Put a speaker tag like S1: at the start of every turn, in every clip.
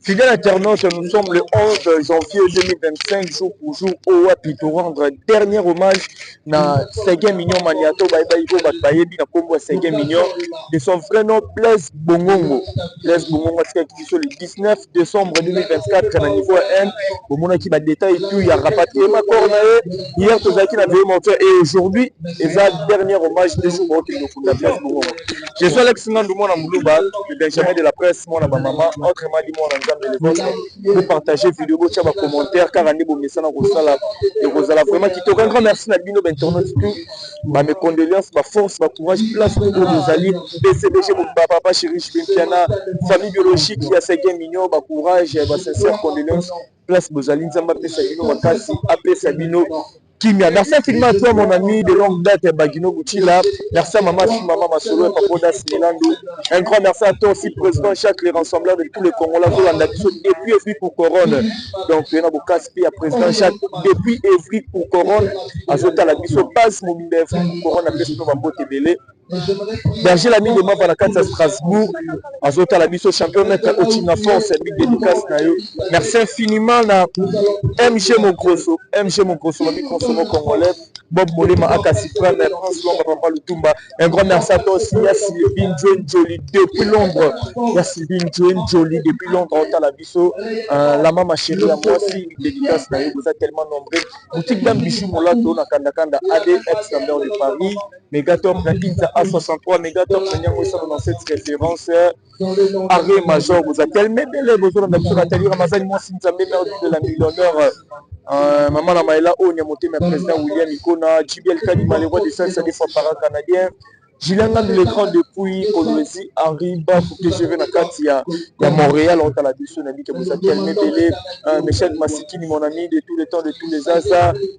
S1: Fidèle internaute, nous sommes le 11 janvier 2025, jour pour jour, au Wapi, pour rendre dernier hommage na Séguin Mignon Maniato, Baïbaïbo, Bakbayebi, na Combo Séguin Mignon, de son vrai nom, Blaise Bongongo. Blaise Bongongo, qui sur le 19 décembre 2024, à niveau 1, au moment qui va détailler tout, il y a rapatrié ma cornae, hier, tout ça qui l'a vu monter, et aujourd'hui, il y a dernier hommage de jour, au Blaise Bongongo. Je suis Alex Nandoumo Moulouba, le Benjamin de la presse, mon maman, autrement dit, mon vous partagez vidéo, vous avez commentaire, car on est bon message dans Rosala. Vraiment, qui te rend grand merci à Bino Bentorno, mes condoléances, ma force, ma courage, place pour nos alliés, BCBG, mon papa, chéri, Chimpiana, famille biologique, qui a Séguin Mignon, ma courage, ma sincère condoléances, place pour nos alliés, Nzamba, Sabino, Makasi, AP Sabino. Kimia. Merci infiniment à toi, mon ami de longue date, Bagino Boutila. Merci à maman, maman Masolo et Papodas Milando. Un grand merci à toi aussi, président Jacques, les rassembleurs de tous les Congolais, depuis Evry pour Couronne. Donc, il y a beaucoup de président Jacques, depuis Evry pour Couronne. À Zota, la mission passe, mon Evry pour Couronne, après ce qu'on va botter belé. Berger l'ami de moi la carte à Strasbourg, à Zota la mission champion maître Ochina Force, big dédicace. Merci infiniment à MG Mongrosso, ma consommation congolais, Bob Molema Akasifra, France Longa Papa Lutumba. Un grand merci à toi aussi, Sylvine Joan Jolie depuis Londres. Sylvine Joan Jolie depuis Londres, on la biso, la maman chérie à moi aussi, dédicace. Vous êtes tellement nombreux. Boutique d'Ambichou Molato, Nakanda, AD, ex-membre de Paris, Megatop, Nakinza A63, Megatop, dans cette référence. Arrêt Major, vous êtes tellement belle, vous êtes dans l'atelier Ramazan, moi, si vous avez de la millionnaire. Maman la Maïla, on a monté, mais président William Ikona, JBL Kadima, les rois des 5 des fois par canadien. Julien de l'écran depuis Colombie, Henri Baf, que je vais dans il y a Montréal, on a la mission, on a dit que vous êtes tellement belle. Michel Massiki, mon ami de tous les temps, de tous les âges.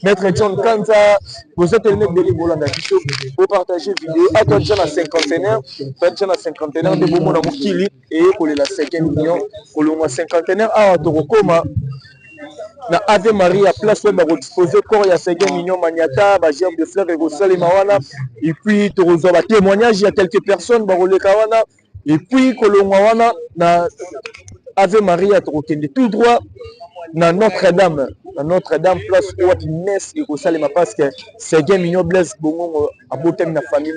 S1: Maître John Kanza, vous êtes tellement belle, vous partagez vidéo. À toi, déjà la cinquantenaire, de Boumou Namukili, et pour la 5e million, pour le mois cinquantenaire, à Torokoma. Na Ave Maria place où va disposer corps ya Séguin Mignon Maniata, ba gerbe de fleurs et Rossel et Mawana, et puis tu reçois témoignage, il y a quelques personnes ba rolé kawana, et puis Kolongwana na Ave Maria tu tout droit na Notre-Dame place où tu naissent et Rossel parce que Séguin Mignon Blaise Bongongo a beauté na famille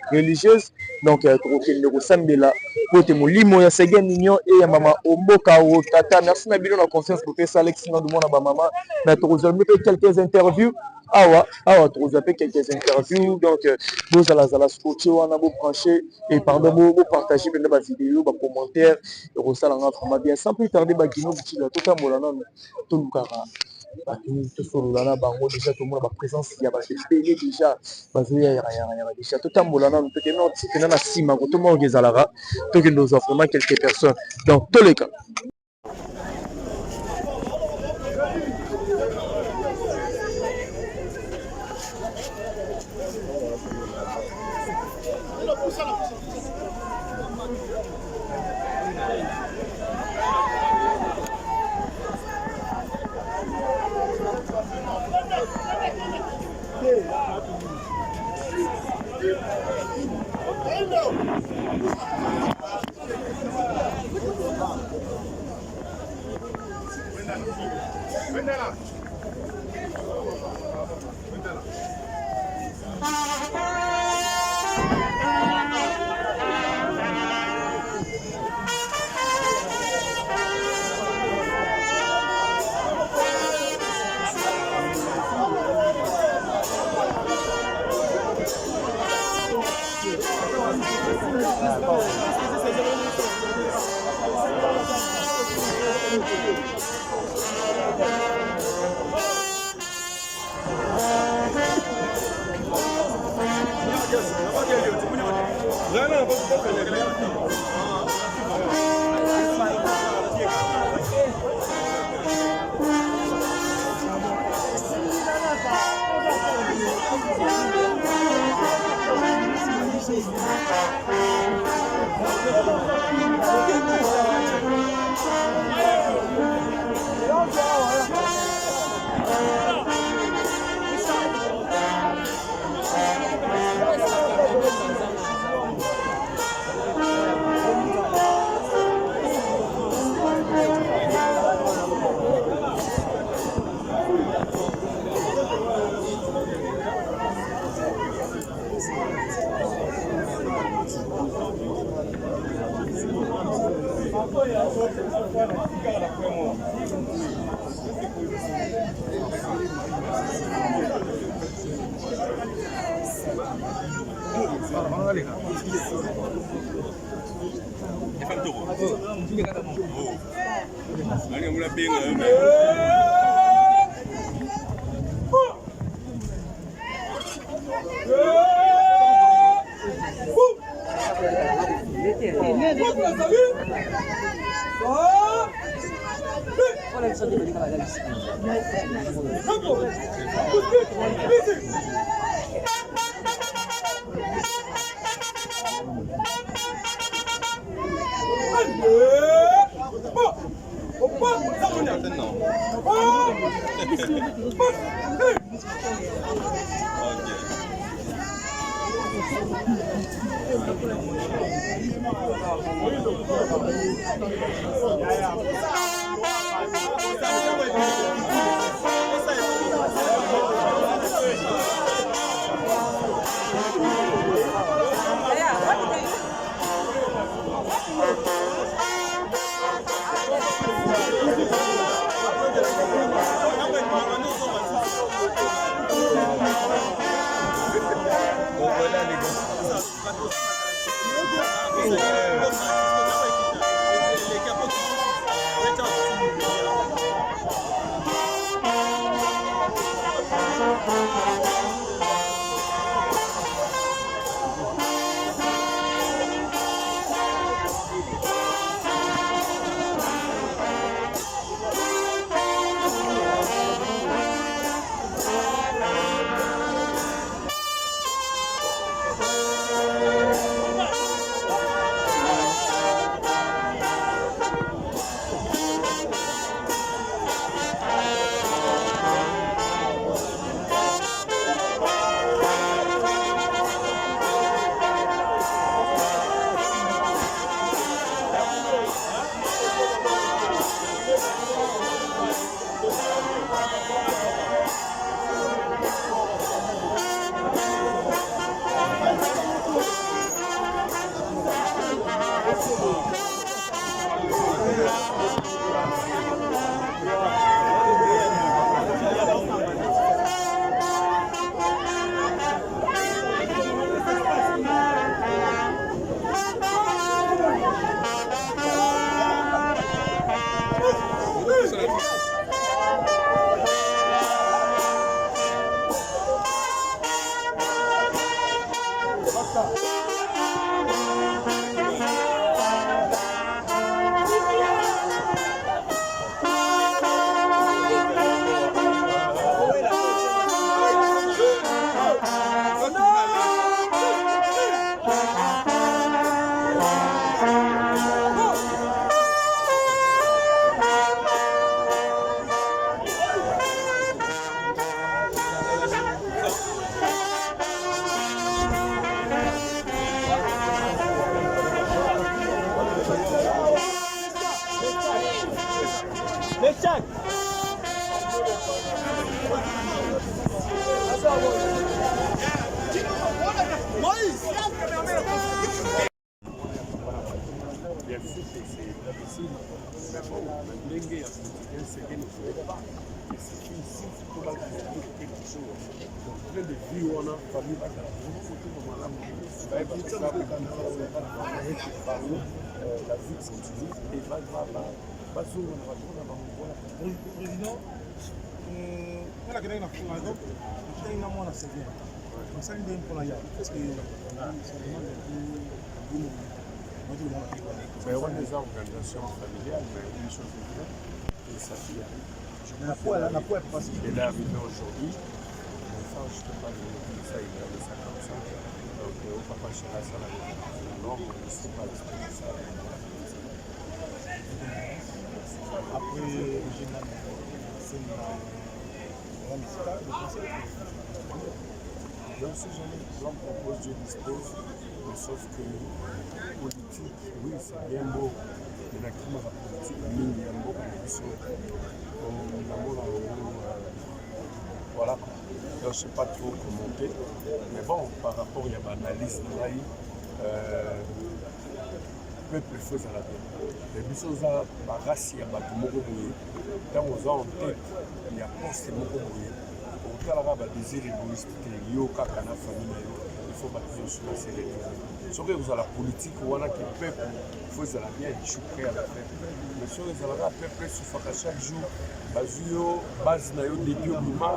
S1: religieuse, donc tu le Rossambela pour te molimo ya Séguin Mignon et ya maman Omboka o tata. Merci na bino na confiance pour ça Alex Nandoumo na ba maman na tu reçois quelques interviews. Tu reçois quelques interviews, donc vous allez la scotcher ou en vous brancher et pardon vous partager ma vidéo, ma commentaire et reçoit vraiment bien sans plus tarder ba Guino Butila tout en molana tout le cara. Tout sur la bango déjà tout le monde a présence il y a télé déjà déjà tout en molana tout que non c'est na sima tout le monde gezalara tout que nous offrons vraiment quelques personnes dans tous les cas.
S2: Mais on a des organisations familiales, mais une chose est claire, et ça fait. Il est arrivé aujourd'hui, ça je ne peux pas dire ça, il a ça comme ça. Donc au papa Chéra, ça l'a non, je ne sais pas ça.
S3: Après,
S2: donc si jamais l'on propose, je dispose, mais sauf que politique, oui, c'est bien beau. Mais la climat politique, il y a un beau voilà. Donc je ne sais pas trop commenter. Mais bon, par rapport à l'analyse de peuple faisala bien. Mais biso oza barasi ya bato moko boye ntango oza en tête ya poste moko boye otalaka badésir égoïste te yo kaka na famille na yo il faut bato nyonso baselele soki ekozala politike wana ke peuple faut ezala bien je suis prêt à le faire mais soki ezalaka peuple esufaka chaque jour bazwi yo base na yo depuis obima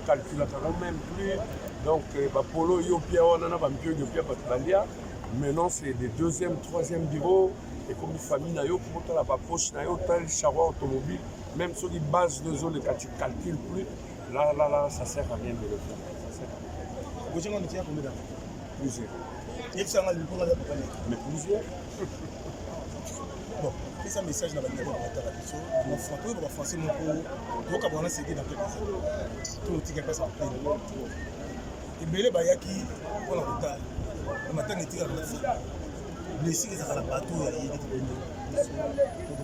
S2: calculaka ngo même plus donc bapolo yo pia wana na bampioyo pia bato balia maintenant c'est des deuxième troisième bureau et comme famille na yo pour la poche na yo tel charroi automobile même sur les bases de zone quand tu calcules plus là ça sert à rien de le faire ça sert à rien.
S3: Vous avez combien d'années?
S2: Plusieurs.
S3: Mais plusieurs. Bon, c'est un message dans la vidéo mon français mon donc avant c'est dans quelques années tout le ticket passe en plein et belé bayaki pour la retard le matin il tire la blessé que ça la bateau il y a des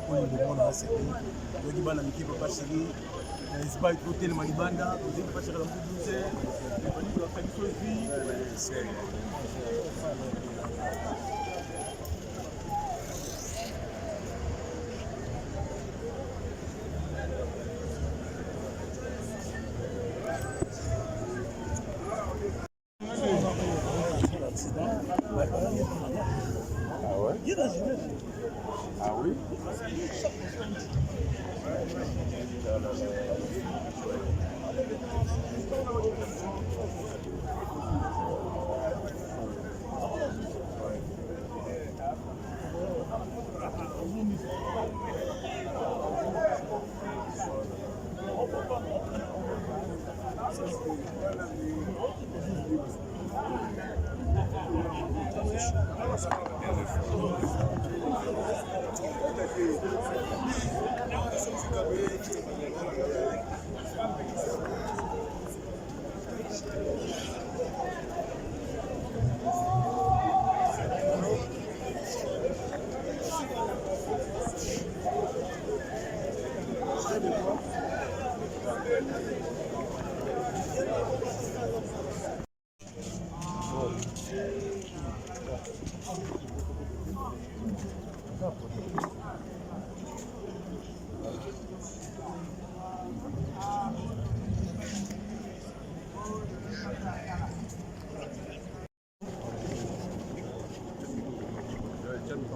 S3: pour le monde là c'est donc il va la équipe pas chérie c'est pas trop tellement libanda vous êtes pas chérie dans tout c'est la famille c'est
S2: Ah oui?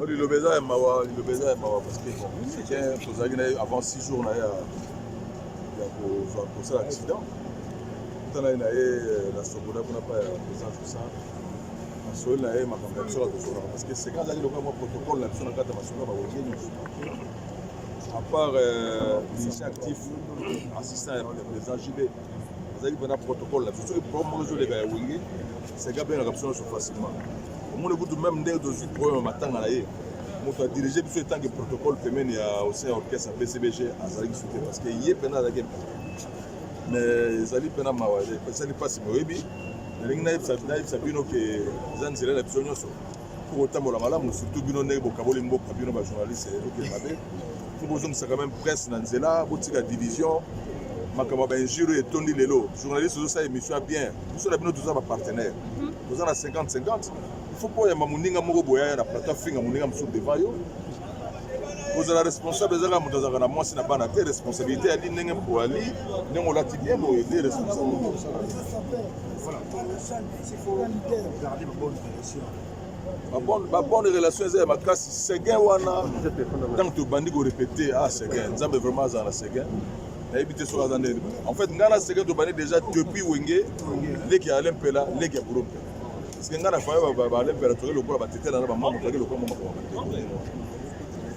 S4: Le Béza est mawa parce que c'est que avant 6 jours il y a causé l'accident. Tout à la Soboda qu'on n'a pas présent tout ça. Parce que c'est quand il y a un protocole là-dessus dans le cadre de à part les actifs assistants des AJB, il y a un protocole là-dessus. C'est que les gars facilement. Au moins, même dès le premier matin, on a dirigé tout tant que protocole féminin il y a aussi un orchestre à PCBG à Zalik Souté parce qu'il y a peine à la game. Mais Zalik peine à Mawa, ça n'est pas si mauvais. Les gens savent que Zan c'est la besoin pour autant la malade, surtout bino ne bokaboli mboka bino ba journaliste et mabe. Pour besoin c'est quand même presse dans Zela, botika division. Makaba ba injure et tondi lelo. Journaliste tout ça émission bien. Nous sommes bino tous ba partenaires. Nous avons 50-50. Il faut pas y avoir moko boya na plateau finga muninga msou devant yo. Vous êtes responsable des agents dans la moi c'est na bana te responsabilité ali ndenge pour ali ndenge lati bien bo aider responsable.
S3: Voilà. Il faut garder une bonne relation.
S4: Bonne relation c'est ma classe Seguin wana tant que bandi go répéter ah Seguin nzambe vraiment za na Seguin. En fait ngana Seguin to bandi déjà depuis Wenge leki ya Lempela leki ya Burumpe. Parce que ngana fa ba Lempela to le ko ba tete na ba maman to le ko maman.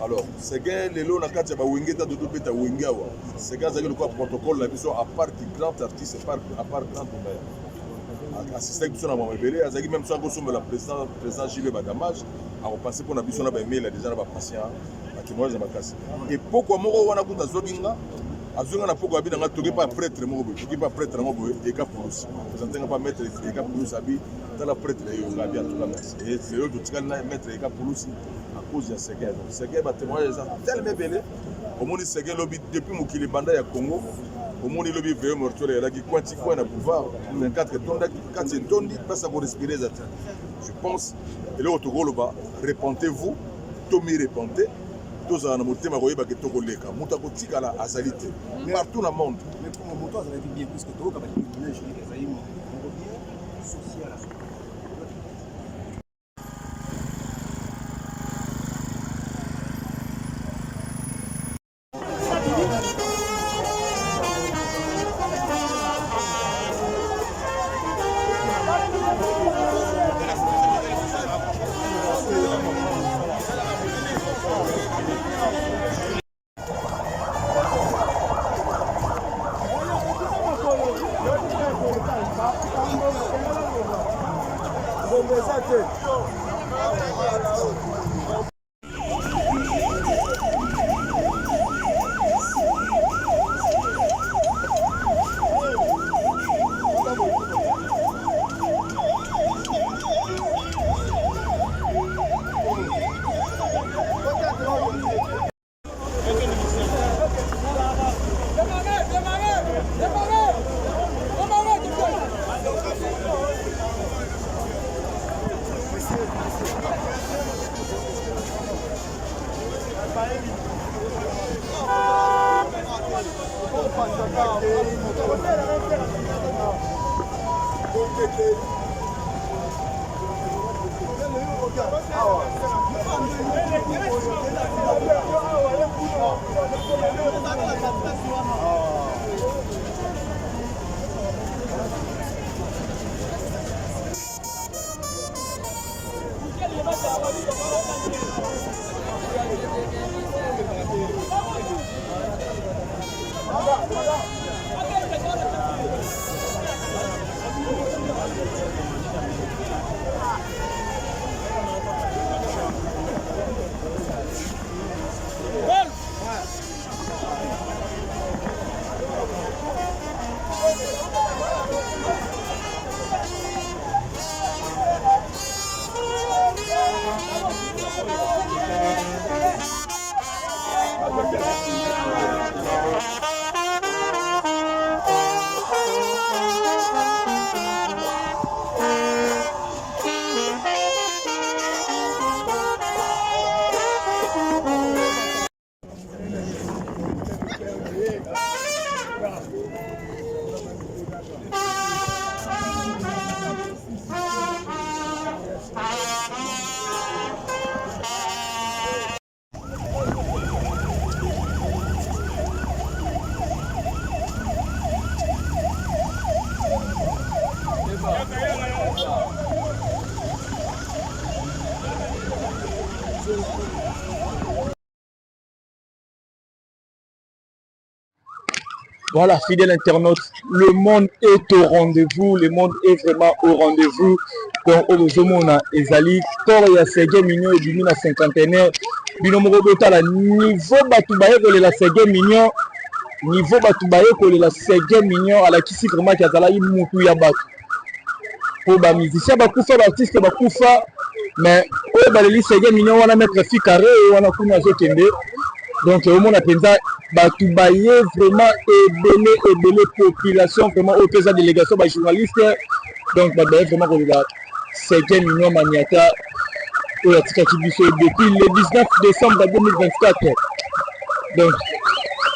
S4: Alors Seguin lelo na kati ya ba Wenge ta dodo peta Wenge wa. Seguin za le ko protocole la biso à part du grand artiste à part grand Tombaya. Assisté à la Mamabélé, Azaki même soit gossé la président Gilles Badamage, a repassé pour la mission de la déjà la patient, à témoignage de ma casse. Et pourquoi moi on a goûté à Zoginga, à Zoginga pourquoi bien on a trouvé pas prêtre mobile, qui pas prêtre mobile et cap pour nous. Vous entendez pas mettre les cap pour nous habits, dans la prêtre et on a bien tout là. Et c'est eux qui ont mettre les cap pour nous à cause de Seguin. Donc Seguin va témoigner tellement belé. Au monde Seguin lobby depuis mon Kilibanda à Congo. Au monde il lobby veut mortuaire là qui quanti quoi na pouvoir 24 tonnes 4 tonnes passe à respirer ça. Je pense et là au Togo là repentez-vous tomi repente tozala na motema koyeba ke tokoleka moto akotikala azali te partout na monde
S3: moto azalaki bien puisque toyoka baimage ezali moko bien social.
S1: Voilà, fidèle internaute, le monde est au rendez-vous, le monde est vraiment au rendez-vous. Donc, au Zomona, Ezali, Tore ya Sege Mignon et Bimina cinquantenaire, Binomorobota, la niveau Batoubaye, la Sege Mignon, niveau Batoubaye, la Sege Mignon, à la Kisi vraiment qui a Zala, Moutou Yabat. Pour les musiciens, les artistes, mais les Sege Mignon, on a mettre fi carré, on a Kouna Zokende. Donc, au monde, Batoubaye, vraiment, ébélé population, vraiment, au pays de délégation, journaliste. Donc, Batoubaye, vraiment, Sege Mignon Maniata, depuis le 19 décembre 2024. Donc,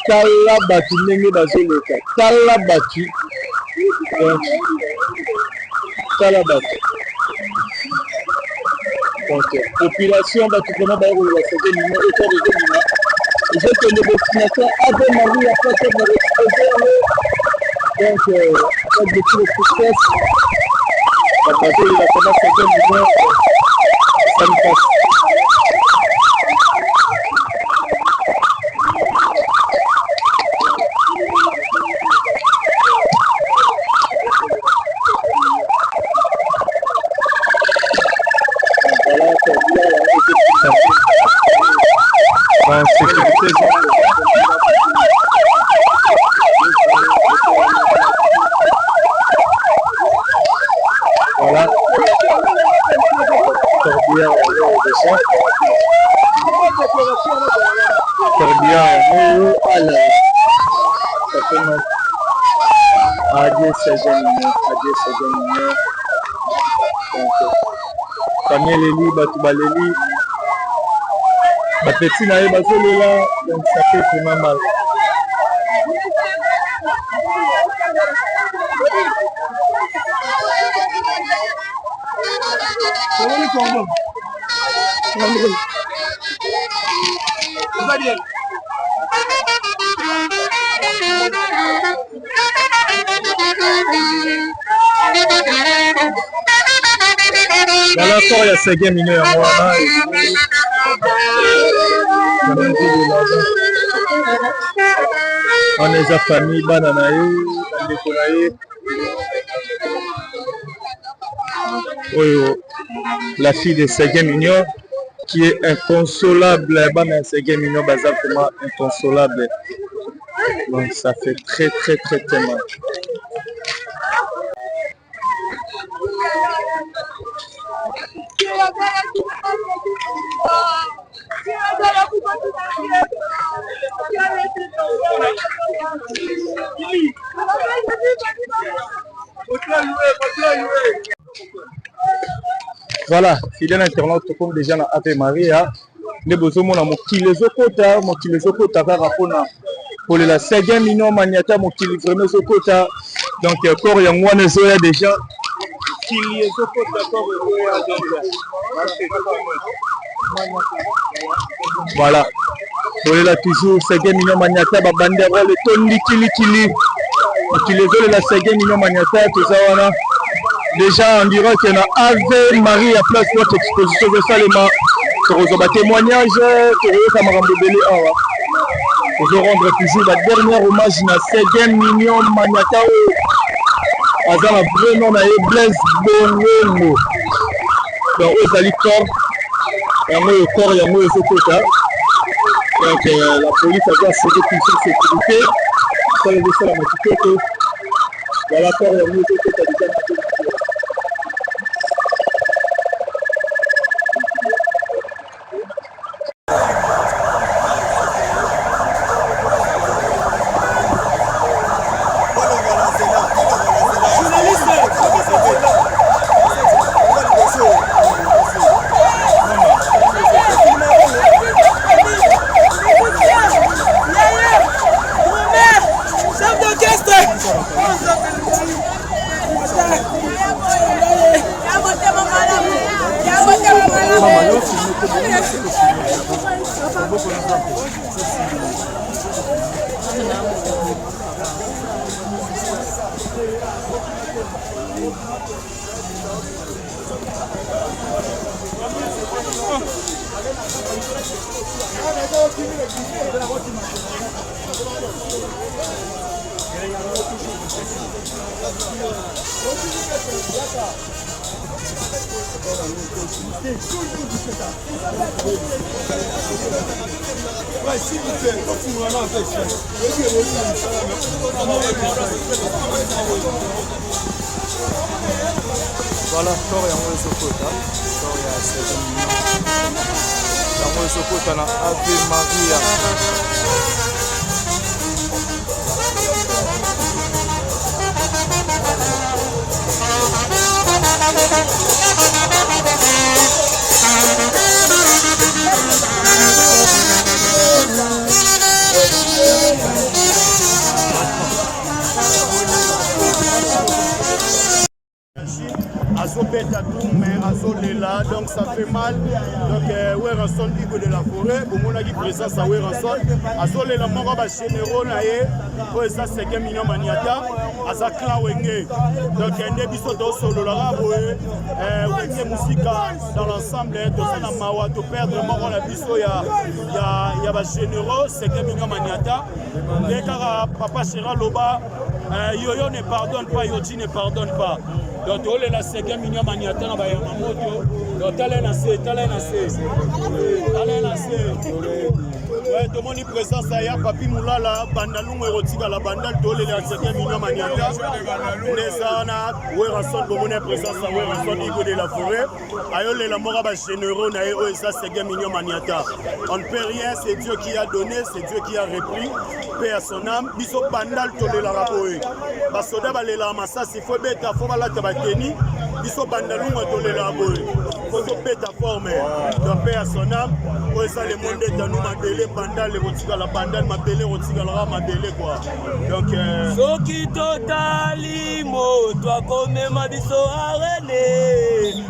S1: Tala Batu, Nenge Bazoleka, Tala Batu. Donc, Tala Batu. Donc, population, vraiment, Sege Mignon, autour de 2 minutes. Je que les destinations avaient Mali à faire de l'exposé. Donc, avec de tout le succès, la base de la commence à gagner, ça me passe. Voilà, c'est bien, voilà. Bapeti na ye bazolela, donc ça fait vraiment mal. Voilà encore il y a 5 minutes en moi. On est à famille, bananaï, la fille de Séguin Mignon qui est inconsolable, Séguin Mignon bazar vraiment inconsolable. Donc ça fait très mal. Voilà, fidèle internaute comme déjà na Ave Maria, les besoins mon mokili zokota kaka pona pour la Séguin Mignon maniata mokili vraiment zokota. Donc encore ya ngwana zoya déjà kili zokota voilà. Pour la toujours Séguin Mignon maniata ba bandera le tondi kili la Séguin Mignon maniata tout ça voilà. Déjà on dirait qu'il y a Ave Maria place notre exposition de Salema sur un témoignage pour rendre toujours la dernière hommage à Séguin Mignon maniata azala vraiment na Blaise Bongo donc ezali corps yango corps yango ezokota donc la police a bien assuré toujours sécurité ça les laisser la matikoto voilà corps yango ezokota déjà na voilà corps yango ezokota corps ya Séguin Mignon yango ezokota na Ave Maria. Azobeta tout mais azolela donc ça fait mal donc Werenson Igo de la forêt au monde qui présence à Werenson azolela moko ba généraux na ye po eza Séguin Mignon maniata aza clan wenge donc ende biso do solo la boye wenge musika dans l'ensemble to sana mawa to perdre moko la biso ya ba généraux Séguin Mignon maniata dekara papa Chira Loba Yoyo ne pardonne pas, Yoji ne pardonne pas. Donc, on est là, Séguin Mignon maniata na ba mamoto. Donc, talent assez. Ouais, tout le monde est présent, ça y a Papi Moulala, Bandalou Erotika, la Bandal, Tolé, la Séguin Mignon maniata. Nesana, Werenson, tout le monde est présent, ça Werenson, Igo de la forêt. Ayole, la Moraba généraux, Naïo, et ça, Séguin Mignon maniata. On ne peut rien, c'est Dieu qui a donné, c'est Dieu qui a repris. Paix à son âme. Biso Bandal, Tolé, la Rapoé. Basoda, Balela, Massa, s'il faut bêta, faut la tabateni. Biso Bandalou, Tolé, la Rapoé. Faut bêta forme. Donc, paix à son âme.
S5: ntango esala monde etanu mabele bandale kotikala bandale mabele kotikalaka mabele kwa donc soki totali moto akomema biso arene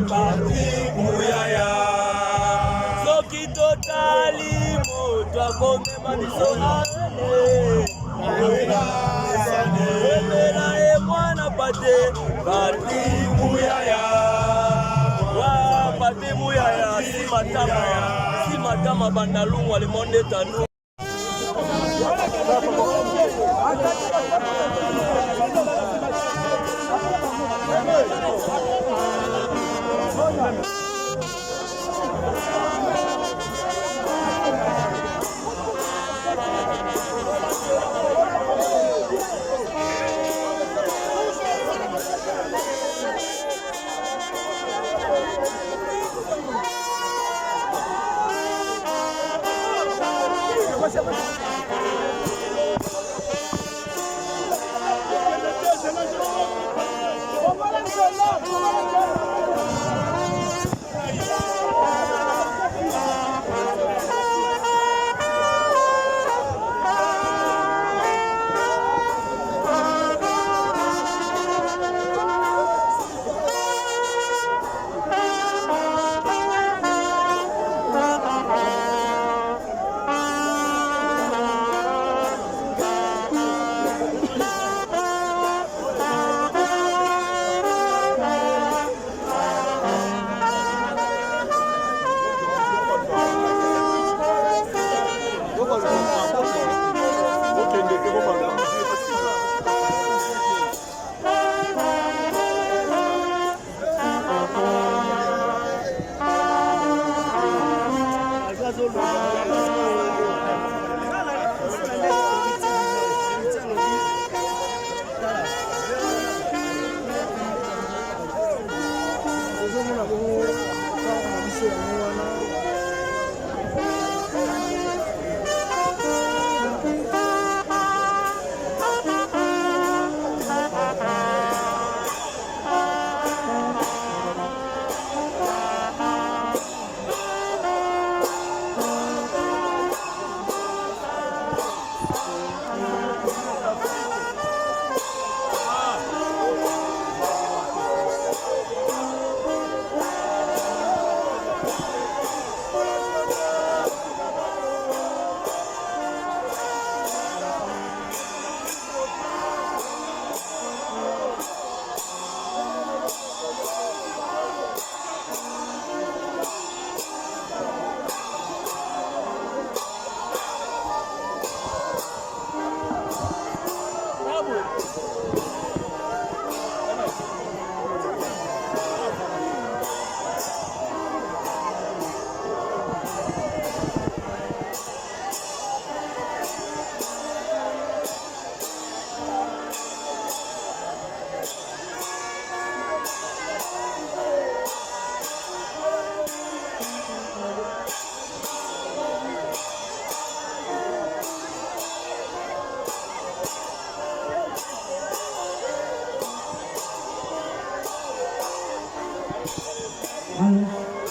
S5: Patrick Muyaya soki totali moto akomema biso arene Emela e mwana pate Patrick Muyaya Patrick Muyaya si matama bandalungwa le monde tanu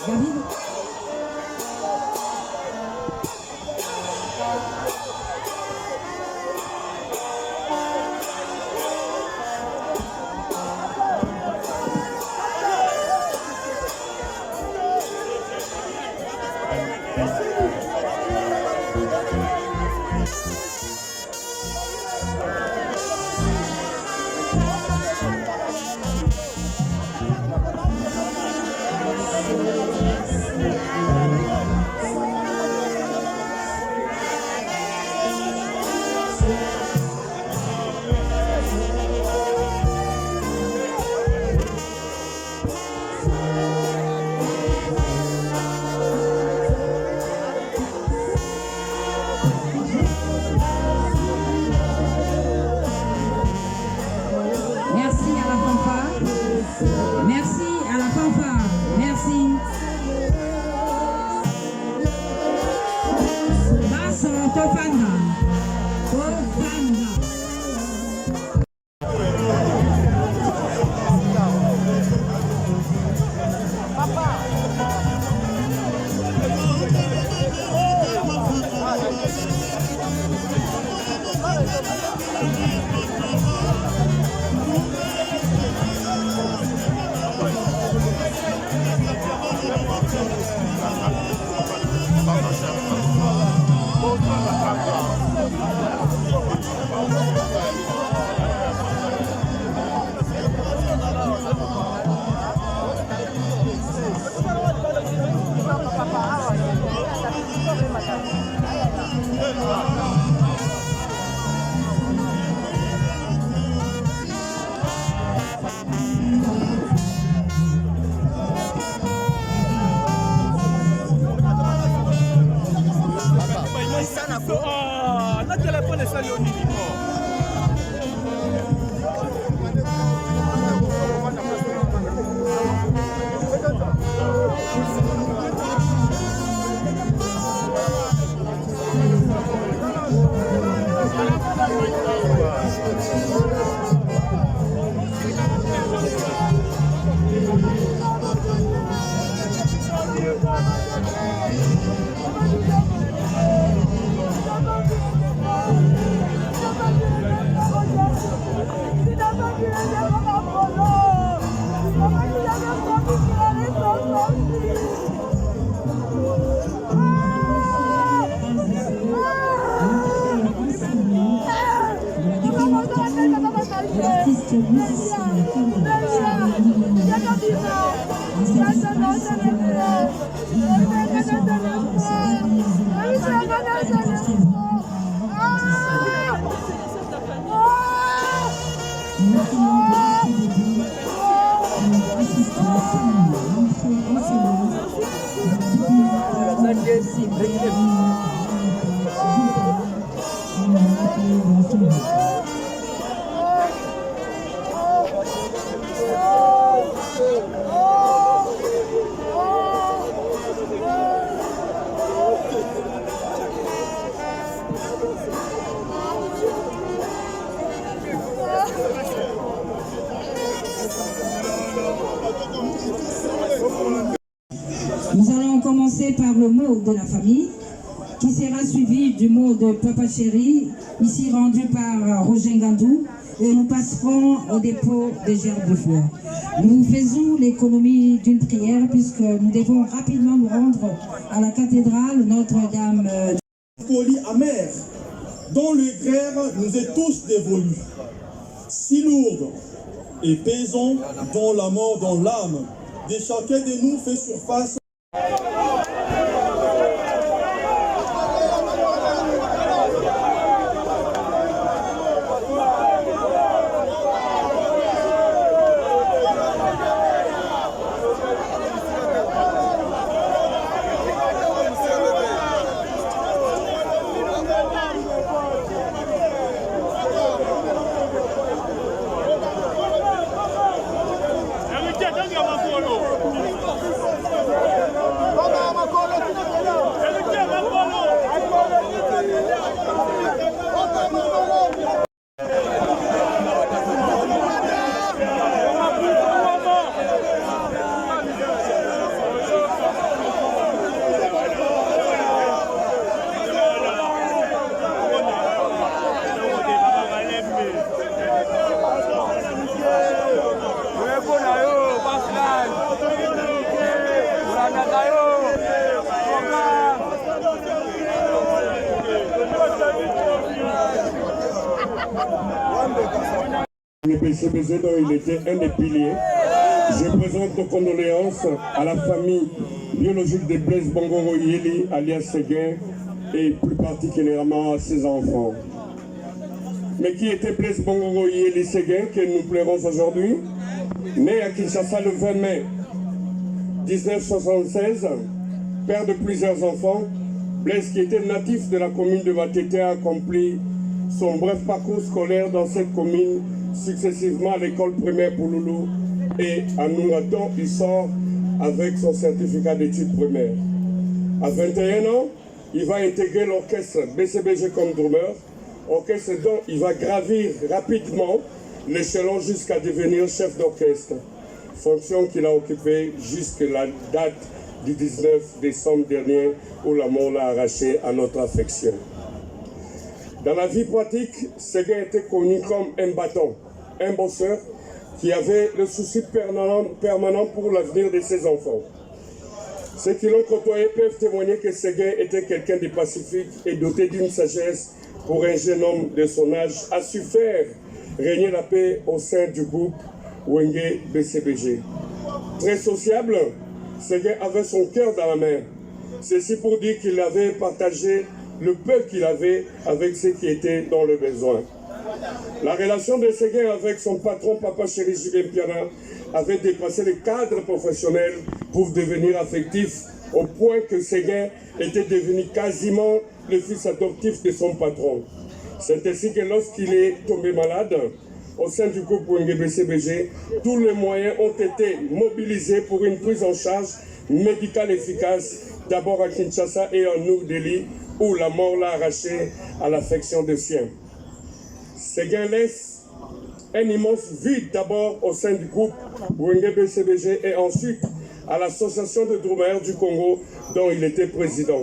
S6: David. Nous allons commencer par le mot de la famille, qui sera suivi du mot de Papa Chéri, ici rendu par Roger Ngandou, et nous passerons au dépôt des gerbes de fleurs. Nous faisons l'économie d'une prière puisque nous devons rapidement nous rendre à la cathédrale Notre-Dame.
S7: Folie amère, dont le grère nous est tous dévolu, si lourde et pesant, dont la mort dans l'âme de chacun de nous fait surface.
S8: Le PCBG dont il était un des piliers. Je présente nos condoléances à la famille biologique de Blaise Bongoro Yeli, alias Séguin, et plus particulièrement à ses enfants. Mais qui était Blaise Bongoro Yeli Séguin, que nous pleurons aujourd'hui? Né à Kinshasa le 20 mai 1976, père de plusieurs enfants, Blaise, qui était natif de la commune de Matete, a accompli son bref parcours scolaire dans cette commune, successivement à l'école primaire Pouloulou et à Nouraton. Il sort avec son certificat d'études primaires. À 21 ans, il va intégrer l'orchestre BCBG comme drummer, orchestre dont il va gravir rapidement l'échelon jusqu'à devenir chef d'orchestre, fonction qu'il a occupée jusqu'à la date du 19 décembre dernier où la mort l'a arraché à notre affection. Dans la vie pratique, Séguin était connu comme un bâton, un bosseur qui avait le souci permanent pour l'avenir de ses enfants. Ceux qui l'ont côtoyé peuvent témoigner que Séguin était quelqu'un de pacifique et doté d'une sagesse pour un jeune homme de son âge, a su faire régner la paix au sein du groupe Wenge BCBG. Très sociable, Séguin avait son cœur dans la main. Ceci pour dire qu'il avait partagé le peu qu'il avait avec ceux qui étaient dans le besoin. La relation de Séguin avec son patron, Papa Chéri Julien Piana, avait dépassé le cadre professionnel pour devenir affectif, au point que Séguin était devenu quasiment le fils adoptif de son patron. C'est ainsi que lorsqu'il est tombé malade, au sein du groupe Wenge BCBG, tous les moyens ont été mobilisés pour une prise en charge médicale efficace, d'abord à Kinshasa et en New Delhi, où la mort l'a arraché à l'affection des siens. Séguin laisse un immense vide d'abord au sein du groupe Wenge BCBG et ensuite à l'association de Dromadaires du Congo dont il était président.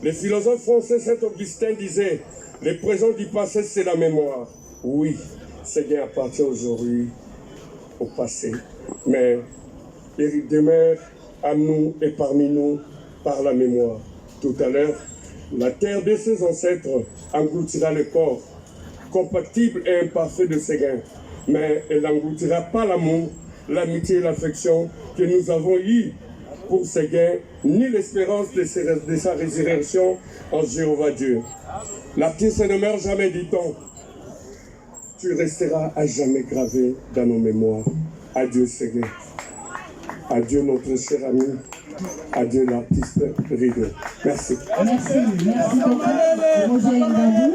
S8: Le philosophe français Saint-Augustin disait « Le présent du passé, c'est la mémoire ». Oui, Séguin appartient aujourd'hui au passé, mais il demeure à nous et parmi nous par la mémoire. Tout à l'heure, la terre de ses ancêtres engloutira le corps, compatible et imparfait de Séguin, mais elle n'engloutira pas l'amour, l'amitié et l'affection que nous avons eu pour Séguin, ni l'espérance de sa résurrection en Jéhovah Dieu. L'artiste ne meurt jamais, dit-on. Tu resteras à jamais gravé dans nos mémoires. Adieu Séguin. Adieu notre cher ami. Adieu l'artiste Rideau. Merci.
S6: Merci beaucoup, Roger Ngandou,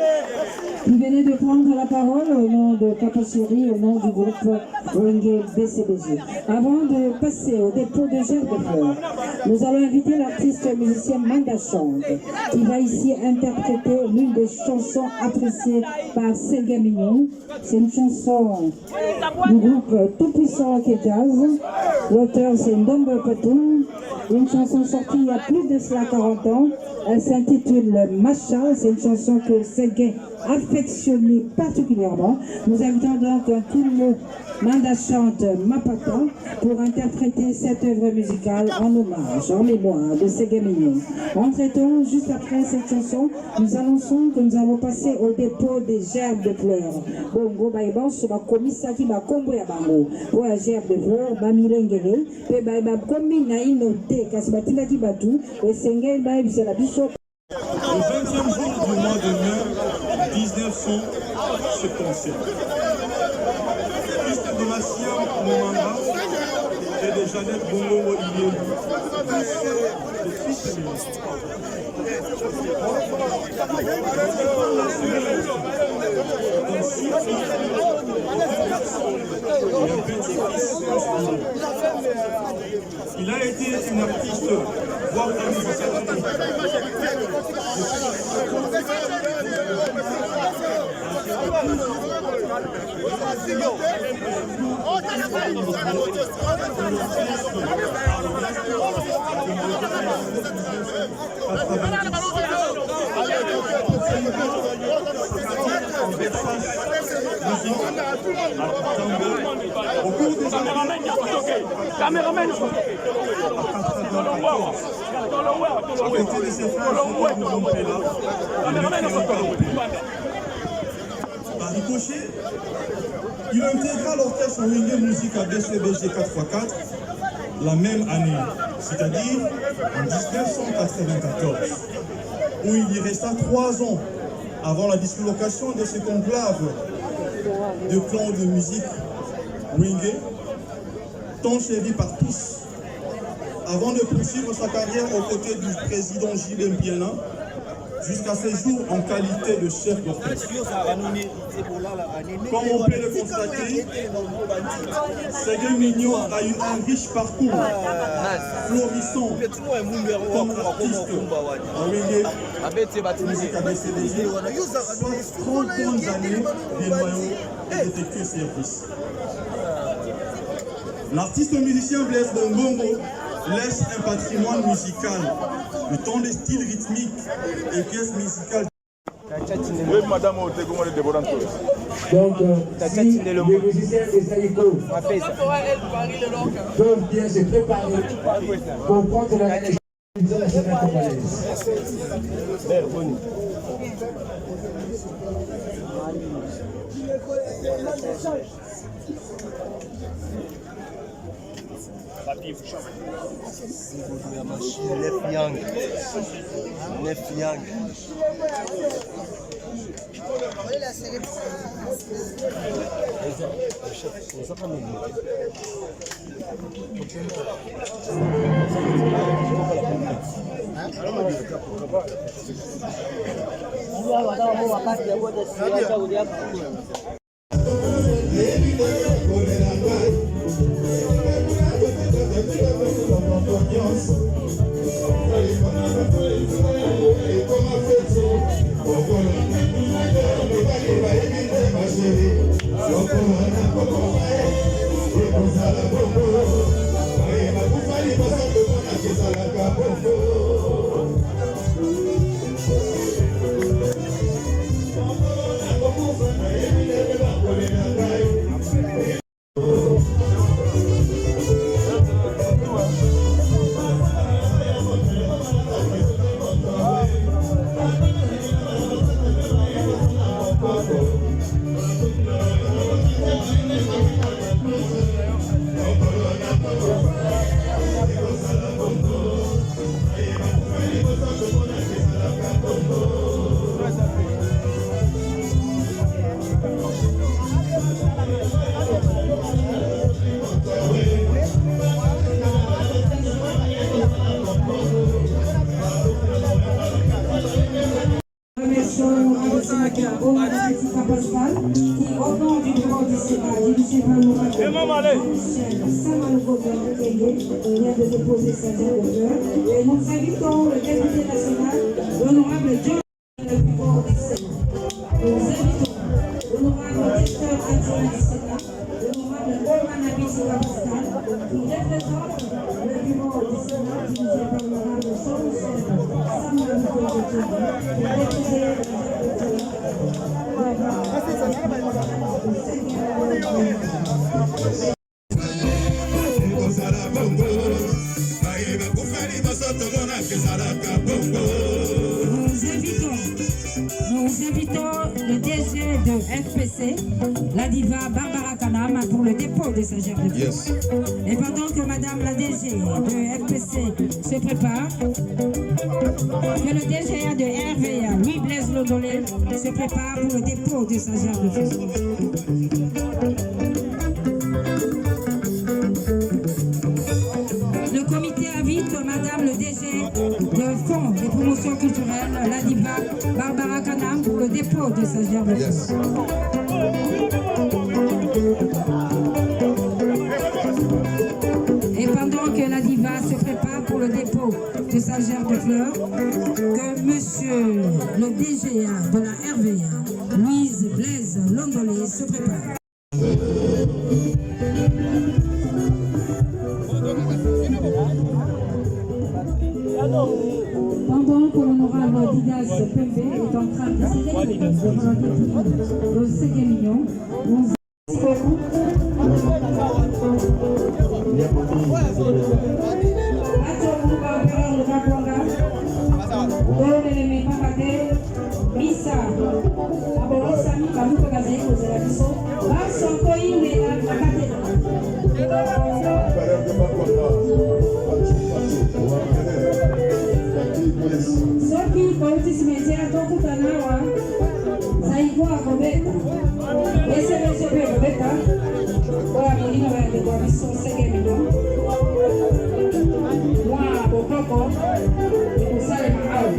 S6: qui venait de prendre la parole au nom de Papa Chéri, au nom du groupe Wenge BCBG. Avant de passer au dépôt de gerbes de fleurs, nous allons inviter l'artiste musicien Manda Chante, qui va ici interpréter l'une des chansons appréciées par Séguin Mignon. C'est une chanson du groupe Tout Puissant Hockey Jazz. L'auteur, c'est Ndombo Patou. Une chanson sortie il y a plus de cela 40 ans. Elle s'intitule Macha. C'est une chanson que Séguin affectionnait particulièrement. Nous invitons donc tout le monde, Manda Chante Mapata, pour interpréter cette œuvre musicale en hommage, en mémoire de Séguin Mignon. Entre-temps, juste après cette chanson, nous annonçons que nous allons passer au dépôt des gerbes de fleurs. Bongo Baïban, sur la commission qui va combler à Bango. Pour la gerbe de fleurs, Bamilengere, et Baïba commune à innoter, Kasbatila qui batou, et Séguin Baïb, c'est la bishop.
S7: Le 20e jour du mois de mai 1977. Fils de Massien Momamba et de Jeannette Bongo Olivier, le fils de ministre. Il a été un artiste, voire un musicien. Au cours des années, caméraman, par ricochet, il intégra l'orchestre Wenge Musique à BCBG 4x4 la même année, c'est-à-dire en 1994, où il y resta 3 ans avant la dislocation de ce conclave de clan de musique Wenge, tant chéri par tous, avant de poursuivre sa carrière aux côtés du président Gilles Mpiana, jusqu'à ses jours en qualité de chef d'orchestre. Comme on peut le constater, Séguin Mignon a eu un riche parcours, florissant comme artiste en Wenge Musique à BCBG, soit 30 bonnes années des noyaux et de que service. L'artiste musicien Blaise Bongongo laisse un patrimoine musical, le temps des styles rythmiques et pièces musicales.
S4: Oui, madame,
S9: donc, si les musiciens de Saïko peuvent bien se préparer pour prendre la télévision nationale congolaise.
S10: Nef Yang.
S6: Et nous invitons le député national, l'honorable John, le bureau du Sénat. Nous invitons l'honorable directeur adjoint du Sénat, l'honorable Roman Abitiwa Pascal, qui représente le bureau du Sénat dirigé par l'honorable Jean-Michel Samuel Kokotoumi, qui représente Nous invitons le DG de FPC, la diva Barbara Kanam, pour le dépôt de sa gerbe de fleurs.
S4: Yes.
S6: Et pendant que Madame la DG de FPC se prépare, que le DGA de RVA, Louis Blaise Lodolé, se prépare pour le dépôt de sa gerbe de fleurs. Le comité invite Madame le DG de Fonds de promotion culturelle, la diva Barbara Kanam, pour le dépôt de sa gerbe de fleurs.
S4: Yes.
S6: Et pendant que la diva se prépare pour le dépôt de sa gerbe de fleurs, que monsieur le DGA de la RVA, Louise Blaise Londolé, se prépare. Pendant que l'honorable Didas Pembe est en train de sélectionner devant le Séguémignon, nous espérons soki bauti cimetière tokutana wa saigwa kobeta esebesobe kobeta oya molino bayandeko ya biso Séguémignon mwa bokoko ekosalema awa.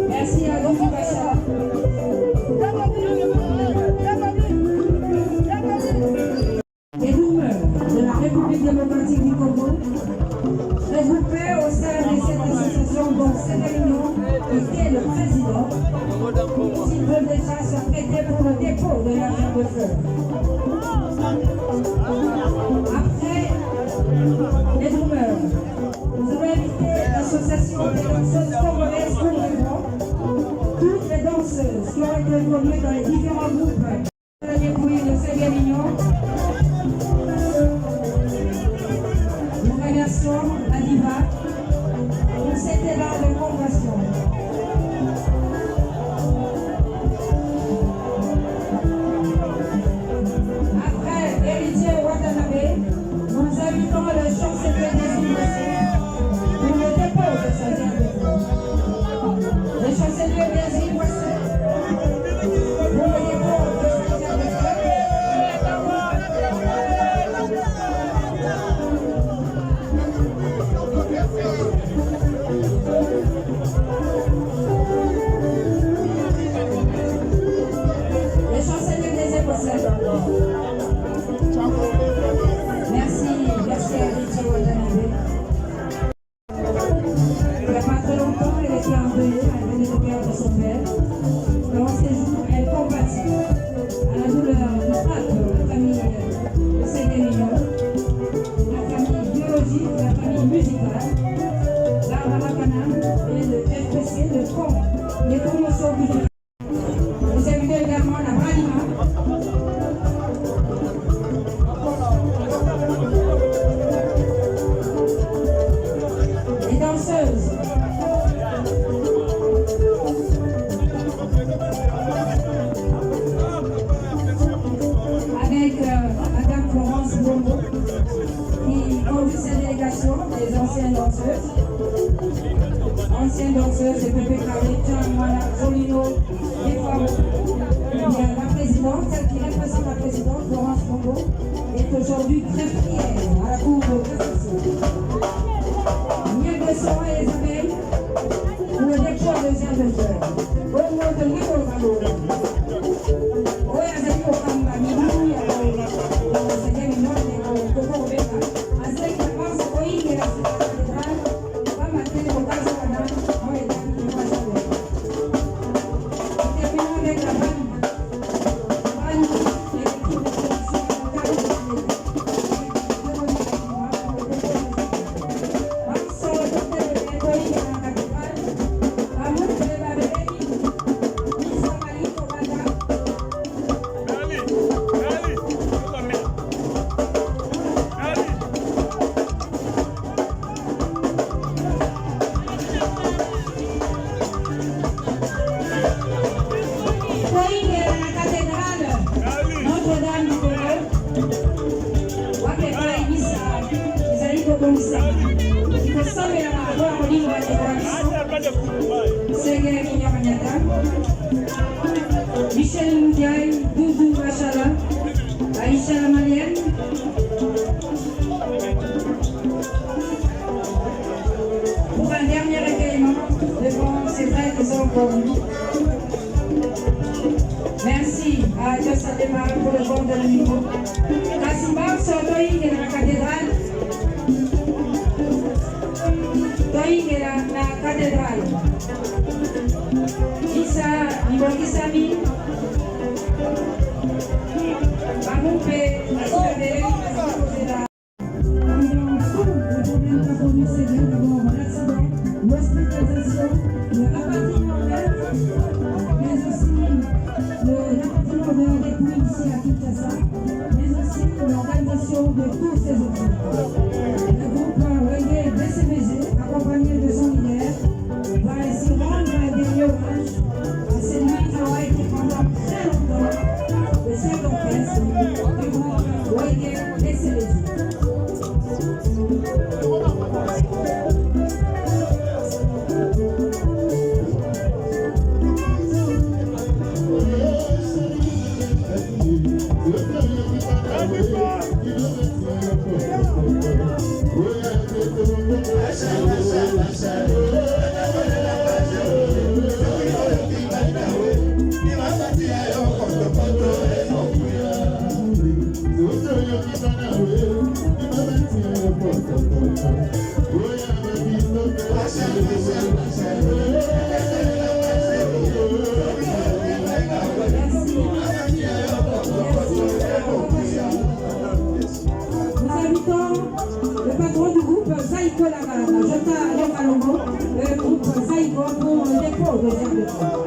S6: Merci à Gofi Bassa. Les rumeurs de la République démocratique du Congo, regroupés au sein de cette association dont Séguémignon était le président, s'ils veulent déjà se prêter pour le dépôt de la gerbe de fleurs. Après les rumeurs, nous avons invité l'association des danseuses congolaises pour le droit, toutes les danseuses qui ont été évoluées dans les différents groupes de la dépouille de Séguémignon. Nous remercions la diva pour cet élan de compassion. Après Héritier Watanabe, nous invitons le chancelier des Innocences pour le dépôt de sa gerbe de fleurs. Le chancelier des Innocences promotions culturelles. Nous invitons également la Bralima. Les danseuses. Avec Madame Florence Bongo, qui conduit cette délégation des anciennes danseuses. Anciennes danseuses de Pépé Carré, Jean Moana, Jolino, les femmes. La présidente, celle qui représente la présidente, Florence Bongo, est aujourd'hui très fière à la Cour de cassation. Miel de sang et les abeilles pour le dépôt de Jean de Fleur. Au nom de Nicole Valo. Michel Moudiaï, Doudou Machala, Aïcha la Malienne. Pour un dernier recueillement devant ces frères qui sont connus. Merci à Dieu Salema pour le bon de l'unico. Kassimba, Sotoï et la cathédrale. Toï et la cathédrale. Isa, Ibokisami, Bamoupe, Asibabé, Asiboseda. L'hospitalisation, le rapatriement mais aussi le rapatriement des dépouilles ici à Kinshasa, mais aussi l'organisation de tous ces objets. Le groupe Wenge BCBG, accompagné de son leader, va ainsi rendre un dernier hommage à celui qui aura été pendant très longtemps le chef d'orchestre du groupe Wenge BCBG. Le patron du groupe Zaïko Lavala, Jota Yokalongo, le groupe Zaïko pour le dépôt de Jean de Fleur.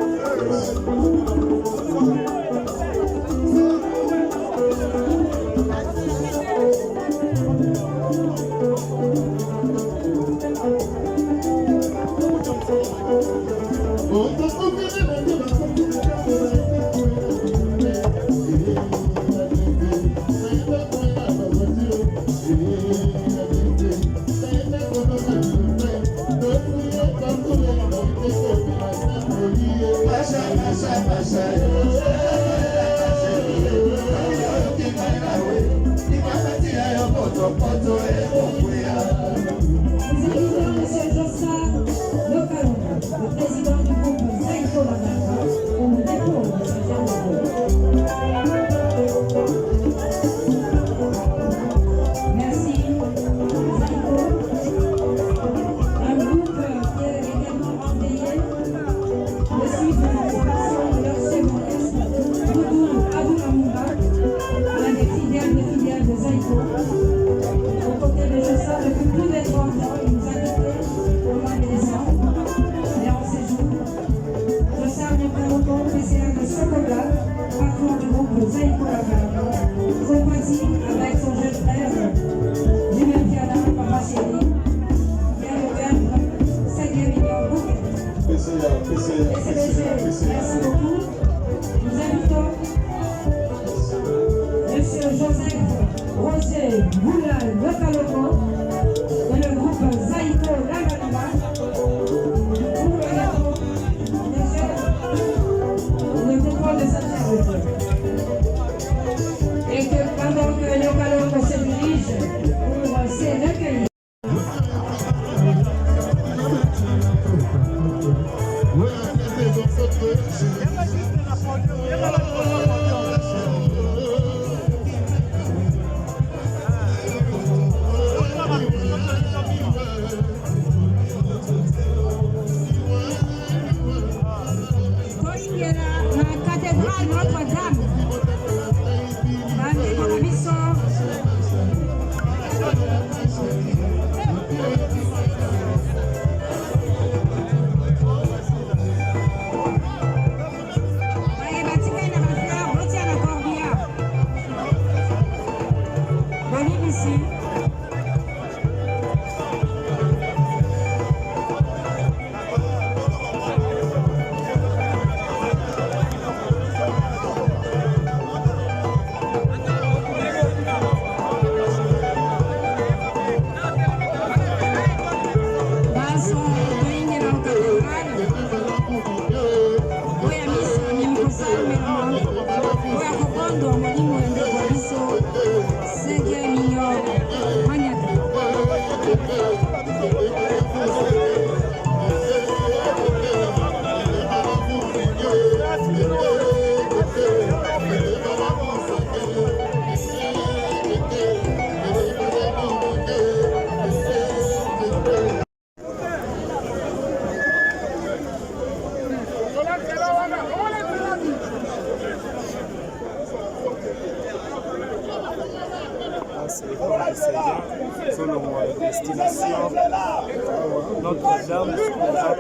S6: Monsieur Jossa Lokalongo, le président du groupe Zaïko Lavala, pour le dépôt de Jean de Fleur. Merci, Zaïko. Un groupe qui est également endeuillé de suivre l'inspiration de leur chef d'orchestre. Bossard de Kaloko, PCA de Sokola, patron du groupe Zaïko Lakaloko, compati avec son jeune frère, Jimel Piana, Papa Chéri, qui vient de perdre 5 millions bouquets. Merci beaucoup. Nous invitons Monsieur Joseph Roger Boulal de Kaloko et le groupe Zaïko Lakaloko pour le contrôle de sa terre. Et que pendant que le Kaloko se dirige pour se recueillir. La cathédrale Notre-Dame.
S10: Destination Notre-Dame, Notre-Dame,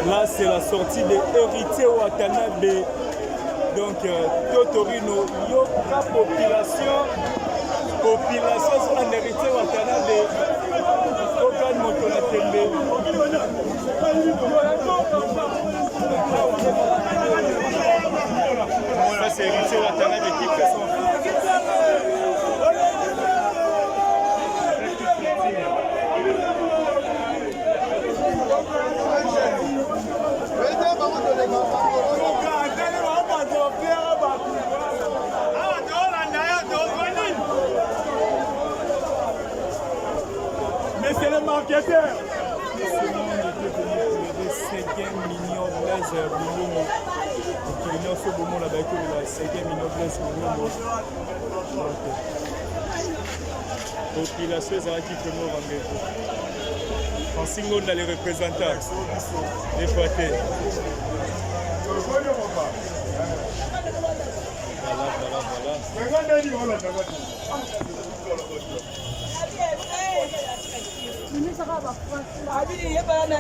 S11: Là, c'est la sortie de Héritier Watanabe. Donc, Totorino, Yoka population en Héritier Watanabe. Tokan Motonatembe. Ça, c'est Héritier Watanabe qui fait son.
S10: Mais c'est le marketeur.
S11: Ce monde était venu pleurer 5 millions de blaise Boulongo. Donc, il y a ce moment là-bas que la 5 millions de blaise Boulongo. Population, ça va quitter le mot en ghetto. En signe, on a les représentants. Les potés.
S12: Voilà.